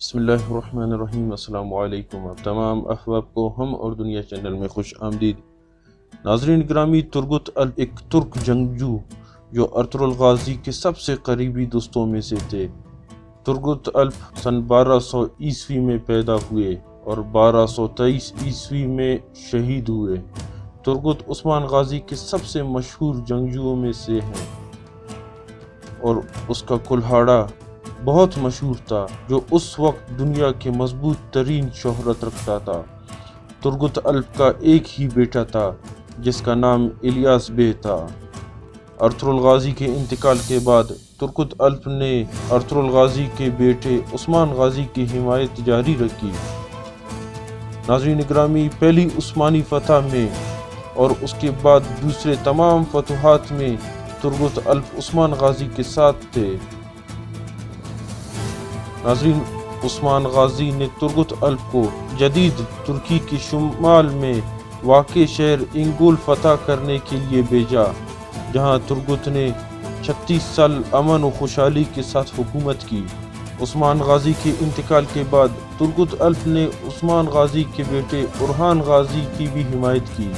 بسم اللہ الرحمن الرحیم۔ السلام علیکم۔ اب تمام احباب کو ہم اور دنیا چینل میں خوش آمدید۔ ناظرین گرامی، ترگت الپ ایک ترک جنگجو جو ارطغرل غازی کے سب سے قریبی دوستوں میں سے تھے۔ ترگت الپ سن 1200 عیسوی میں پیدا ہوئے اور 1223 عیسوی میں شہید ہوئے۔ ترگت عثمان غازی کے سب سے مشہور جنگجوؤں میں سے ہیں اور اس کا کلہاڑا بہت مشہور تھا جو اس وقت دنیا کے مضبوط ترین شہرت رکھتا تھا۔ ترگت الپ کا ایک ہی بیٹا تھا جس کا نام الیاس بے تھا۔ ارطغرل غازی کے انتقال کے بعد ترگت الپ نے ارطغرل غازی کے بیٹے عثمان غازی کی حمایت جاری رکھی۔ ناظرین گرامی، پہلی عثمانی فتح میں اور اس کے بعد دوسرے تمام فتوحات میں ترگت الپ عثمان غازی کے ساتھ تھے۔ ناظرین، عثمان غازی نے ترگت الپ کو جدید ترکی کے شمال میں واقع شہر انگول فتح کرنے کے لیے بھیجا، جہاں ترگت نے 36 سال امن و خوشحالی کے ساتھ حکومت کی۔ عثمان غازی کے انتقال کے بعد ترگت الپ نے عثمان غازی کے بیٹے اورحان غازی کی بھی حمایت کی۔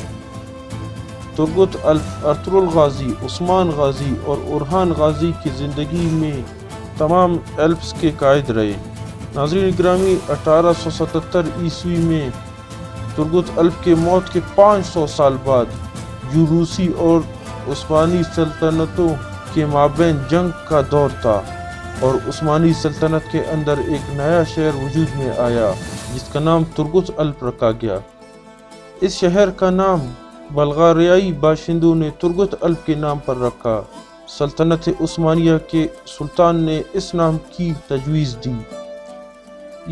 ترگت الپ ارطغرل غازی، عثمان غازی اور اورحان غازی کی زندگی میں تمام الپس کے قائد رہے۔ ناظرین گرامی، 1877 عیسوی میں ترگت الپ کے موت کے 500 سال بعد جو روسی اور عثمانی سلطنتوں کے مابین جنگ کا دور تھا اور عثمانی سلطنت کے اندر ایک نیا شہر وجود میں آیا جس کا نام ترگت الپ رکھا گیا۔ اس شہر کا نام بلغاریائی باشندوں نے ترگت الپ کے نام پر رکھا۔ سلطنت عثمانیہ کے سلطان نے اس نام کی تجویز دی۔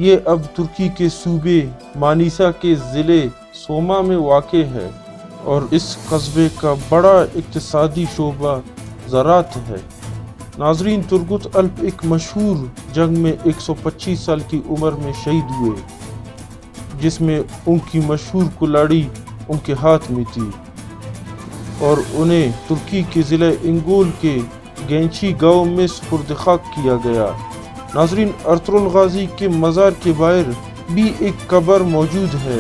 یہ اب ترکی کے صوبے مانیسا کے ضلع سوما میں واقع ہے اور اس قصبے کا بڑا اقتصادی شعبہ زراعت ہے۔ ناظرین، ترگت الپ ایک مشہور جنگ میں 125 سال کی عمر میں شہید ہوئے جس میں ان کی مشہور کلاڑی ان کے ہاتھ میں تھی اور انہیں ترکی کے ضلع انگول کے گینچی گاؤں میں سپرد خاک کیا گیا۔ ناظرین، ارطغرل غازی کے مزار کے باہر بھی ایک قبر موجود ہے،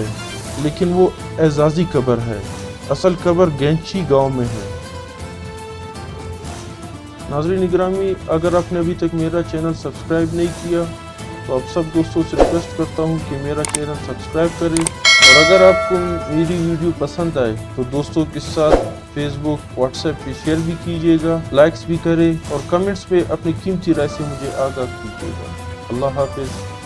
لیکن وہ اعزازی قبر ہے۔ اصل قبر گینچی گاؤں میں ہے۔ ناظرین گرامی، اگر آپ نے ابھی تک میرا چینل سبسکرائب نہیں کیا تو آپ سب دوستوں سے ریکویسٹ کرتا ہوں کہ میرا چینل سبسکرائب کریں، اور اگر آپ کو میری ویڈیو پسند آئے تو دوستوں کے ساتھ فیس بک، واٹس ایپ پہ شیئر بھی کیجیے گا، لائکس بھی کریں اور کمنٹس پہ اپنی قیمتی رائے سے مجھے آگاہ کیجیے گا۔ اللہ حافظ۔